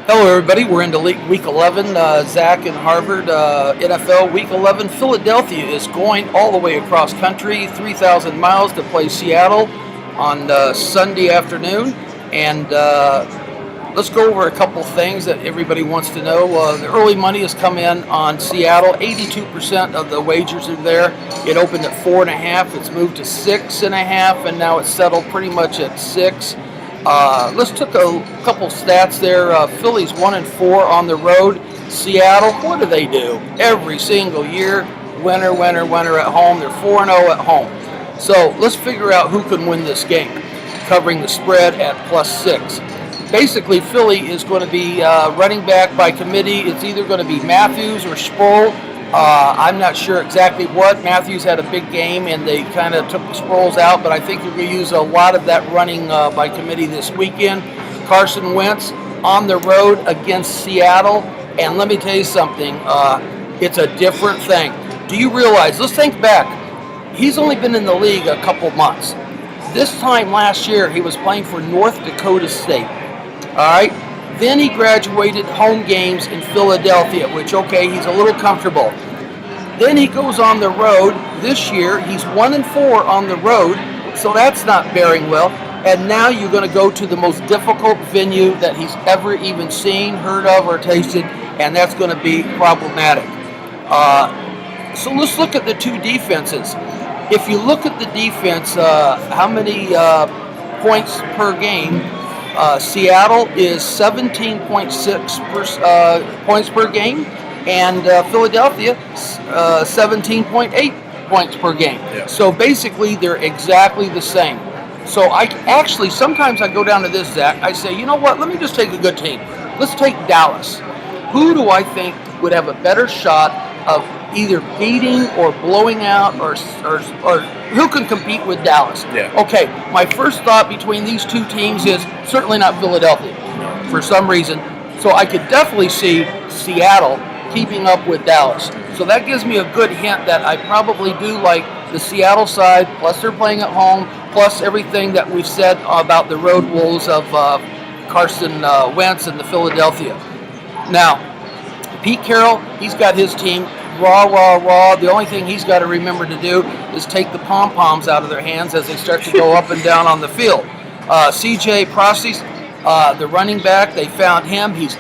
Hello, everybody. We're into Week 11, Zack and Harvard NFL Week 11. Philadelphia is going all the way across country, 3,000 miles to play Seattle on Sunday afternoon. And let's go over a couple things that everybody wants to know. The early money has come in on Seattle. 82% of the wagers are there. It opened at 4.5. It's moved to 6.5, and now it's settled pretty much at 6. Let's take a couple stats there. Philly's 1-4 on the road. Seattle, what do? Every single year, winner at home. They're 4-0 at home. So let's figure out who can win this game, covering the spread at +6. Basically, Philly is going to be running back by committee. It's either going to be Matthews or Sproul. I'm not sure exactly what. Matthews had a big game, and they kind of took the Sproles out, but I think they're going to use a lot of that running by committee this weekend. Carson Wentz on the road against Seattle, and let me tell you something. It's a different thing. Do you realize, let's think back. He's only been in the league a couple months. This time last year, he was playing for North Dakota State. All right? Then he graduated home games in Philadelphia, which, okay, he's a little comfortable. Then he goes on the road. This year, he's 1-4 on the road, so that's not bearing well. And now you're going to go to the most difficult venue that he's ever even seen, heard of, or tasted, and that's going to be problematic. So let's look at the two defenses. If you look at the defense, how many points per game? Seattle is 17.6 points per game, and Philadelphia 17.8 points per game. Yeah. So basically, they're exactly the same. So sometimes I go down to this, Zach. I say, you know what? Let me just take a good team. Let's take Dallas. Who do I think would have a better shot of either beating or blowing out, or who can compete with Dallas? Yeah. Okay, my first thought between these two teams is certainly not Philadelphia for some reason. So I could definitely see Seattle keeping up with Dallas. So that gives me a good hint that I probably do like the Seattle side, plus they're playing at home, plus everything that we've said about the road wolves of Carson Wentz and the Philadelphia. Now, Pete Carroll, he's got his team raw. The only thing he's got to remember to do is take the pom-poms out of their hands as they start to go up and down on the field. CJ Prostis, the running back, they found him. He's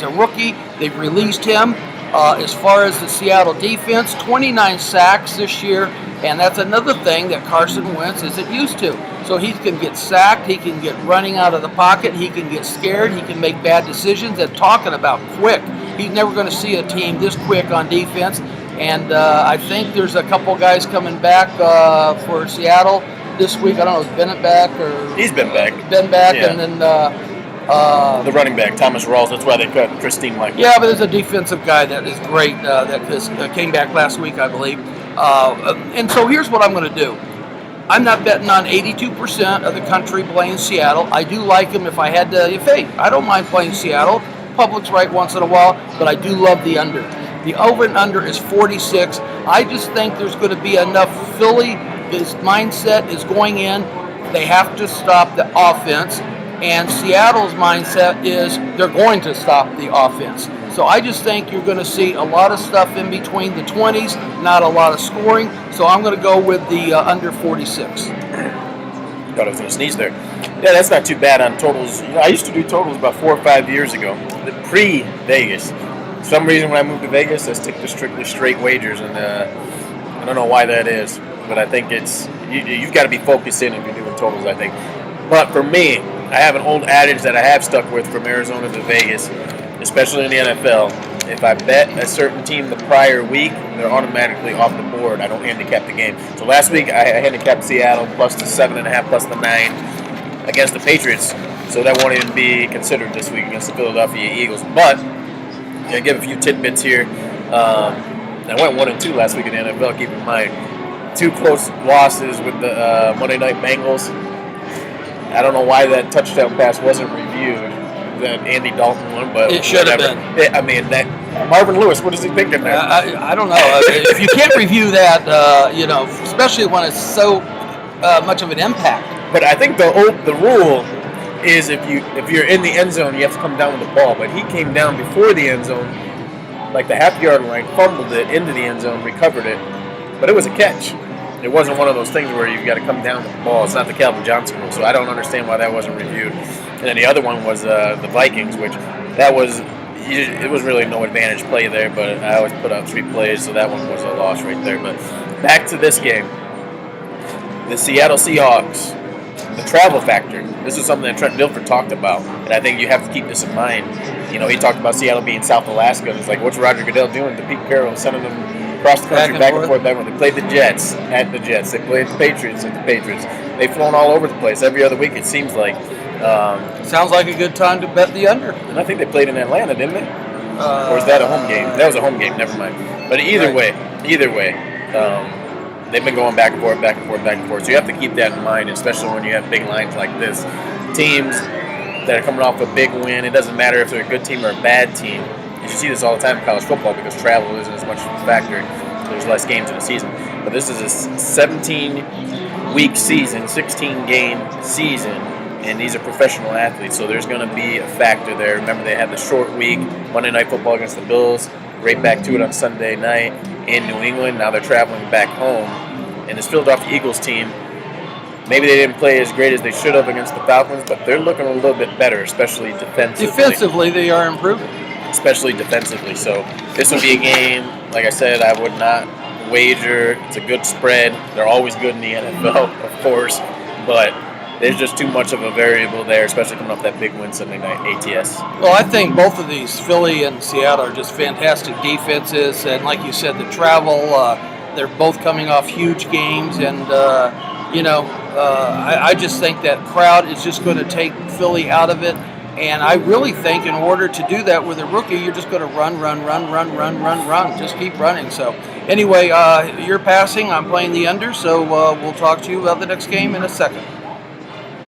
a rookie. They've released him. As far as the Seattle defense, 29 sacks this year, and that's another thing that Carson Wentz isn't used to. So he can get sacked, he can get running out of the pocket, he can get scared, he can make bad decisions, and talking about quick. He's never going to see a team this quick on defense, and I think there's a couple guys coming back for Seattle this week. I don't know, is Bennett back? He's been back. Yeah. And then the running back, Thomas Rawls. That's why they cut Christine Michael. Yeah, but there's a defensive guy that is great that came back last week, I believe. And so here's what I'm going to do. I'm not betting on 82% of the country playing Seattle. I do like them if I had to. I don't mind playing Seattle. Public's right once in a while, but I do love the under. The over and under is 46. I just think there's going to be enough. Philly, his mindset is going in. They have to stop the offense. And Seattle's mindset is they're going to stop the offense. So I just think you're going to see a lot of stuff in between the 20s, not a lot of scoring. So I'm going to go with the under 46. Thought I was going to sneeze there. Yeah, that's not too bad on totals. I used to do totals about 4 or 5 years ago, pre-Vegas. For some reason, when I moved to Vegas, I stick to strictly straight wagers, and I don't know why that is, but I think you've got to be focused in if you're doing totals, I think. But for me, I have an old adage that I have stuck with from Arizona to Vegas, especially in the NFL. If I bet a certain team the prior week, they're automatically off the board. I don't handicap the game. So last week, I handicapped Seattle plus the 7.5, plus the 9 against the Patriots. So that won't even be considered this week against the Philadelphia Eagles. But I'll give a few tidbits here. I went 1-2 last week in the NFL, keep in mind. 2 close losses with the Monday Night Bengals. I don't know why that touchdown pass wasn't reviewed. That Andy Dalton one, but it should have been. I mean, that Marvin Lewis. What is he thinking there? I don't know. If you can't review that, especially when it's so much of an impact. But I think the rule is if you're in the end zone, you have to come down with the ball. But he came down before the end zone, like the half-yard line, fumbled it into the end zone, recovered it, but it was a catch. It wasn't one of those things where you've got to come down with the ball. It's not the Calvin Johnson rule, so I don't understand why that wasn't reviewed. And then the other one was the Vikings, which it was really no advantage play there, but I always put out 3 plays, so that one was a loss right there. But back to this game. The Seattle Seahawks, the travel factor. This is something that Trent Dilfer talked about, and I think you have to keep this in mind. You know, he talked about Seattle being South Alaska, and it's like, what's Roger Goodell doing to Pete Carroll, sending them across the country, back and forth. They played the Jets at the Jets. They played the Patriots at the Patriots. They've flown all over the place every other week, it seems like. Sounds like a good time to bet the under. And I think they played in Atlanta, didn't they? Or is that a home game? That was a home game. Never mind. But either way, they've been going back and forth, back and forth, back and forth. So you have to keep that in mind, especially when you have big lines like this. Teams that are coming off a big win, it doesn't matter if they're a good team or a bad team. You see this all the time in college football because travel isn't as much of a factor. There's less games in a season. But this is a 17-week season, 16-game season, and these are professional athletes, so there's going to be a factor there. Remember, they had the short week, Monday Night Football against the Bills, right back to it on Sunday night in New England. Now they're traveling back home, and this Philadelphia Eagles team, maybe they didn't play as great as they should have against the Falcons, but they're looking a little bit better, especially defensively. Defensively, they are improving. Especially defensively. So this would be a game, like I said, I would not wager. It's a good spread. They're always good in the NFL, of course, but there's just too much of a variable there, especially coming off that big win Sunday night, ATS. Well, I think both of these, Philly and Seattle, are just fantastic defenses, and like you said, the travel, they're both coming off huge games, and I just think that crowd is just going to take Philly out of it. And I really think in order to do that with a rookie, you're just going to run. Just keep running. So anyway, you're passing. I'm playing the under. So we'll talk to you about the next game in a second.